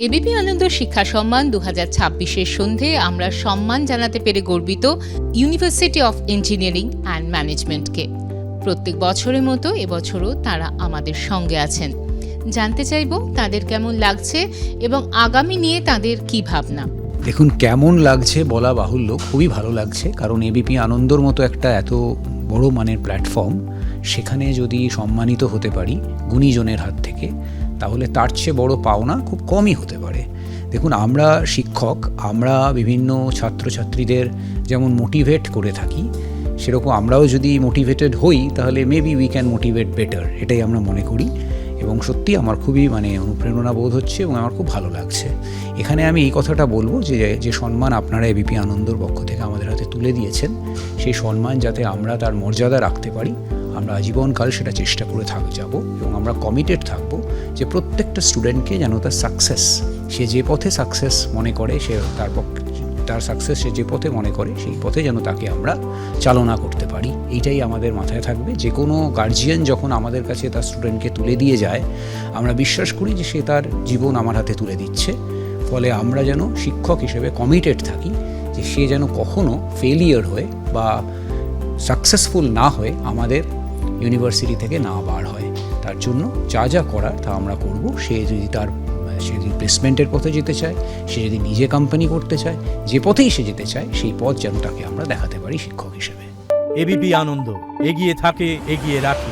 ABP আনন্দ শিক্ষা সম্মান 2026-এর সন্ধে আমরা সম্মান জানাতে পেরে গর্বিত ইউনিভার্সিটি অফ ইঞ্জিনিয়ারিং অ্যান্ড ম্যানেজমেন্টকে। প্রত্যেক বছরের মতো এবছরও তারা আমাদের সঙ্গে আছেন। জানতে চাইব তাদের কেমন লাগছে এবং আগামী নিয়ে তাদের কী ভাবনা। দেখুন, কেমন লাগছে বলা বাহুল্য, খুবই ভালো লাগছে। কারণ এবিপি আনন্দর মতো একটা এত বড় মানের প্ল্যাটফর্ম, সেখানে যদি সম্মানিত হতে পারি গুণীজনের হাত থেকে, তাহলে তার চেয়ে বড় পাওনা খুব কমই হতে পারে। দেখুন, আমরা শিক্ষক, আমরা বিভিন্ন ছাত্রছাত্রীদের যেমন মোটিভেট করে থাকি, সেরকম আমরাও যদি মোটিভেটেড হই তাহলে maybe we can motivate better, এটাই আমরা মনে করি। এবং সত্যি আমার খুবই অনুপ্রেরণা বোধ হচ্ছে এবং আমার খুব ভালো লাগছে। এখানে আমি এই কথাটা বলবো যে সম্মান আপনারা এবিপি আনন্দর পক্ষ থেকে আমাদের হাতে তুলে দিয়েছেন, সেই সম্মান যাতে আমরা তার মর্যাদা রাখতে পারি, আমরা আজীবনকাল সেটা চেষ্টা করে যাব। এবং আমরা কমিটেড থাকবো যে প্রত্যেকটা স্টুডেন্টকে যেন তার সাকসেস, সে যে পথে সাকসেস মনে করে, সে তার সাকসেস সে যে পথে মনে করে সেই পথে যেন তাকে আমরা চালনা করতে পারি। এইটাই আমাদের মাথায় থাকবে। যে কোনো গার্জিয়ান যখন আমাদের কাছে তার স্টুডেন্টকে তুলে দিয়ে যায়, আমরা বিশ্বাস করি যে সে তার জীবন আমার হাতে তুলে দিচ্ছে। ফলে আমরা যেন শিক্ষক হিসেবে কমিটেড থাকি যে সে যেন কখনো ফেলিয়ার হয়ে বা সাকসেসফুল না হয়ে আমাদের ইউনিভার্সিটি থেকে না বার হয়। তার জন্য যা করার তা আমরা করব। সে যদি প্লেসমেন্টের পথে যেতে চায়, সে যদি নিজে কোম্পানি করতে চায়, যে পথেই সে যেতে চায়, সেই পথ যেন তাকে আমরা দেখাতে পারি শিক্ষক হিসেবে। এবিপি আনন্দ, এগিয়ে থাকে, এগিয়ে রাখে।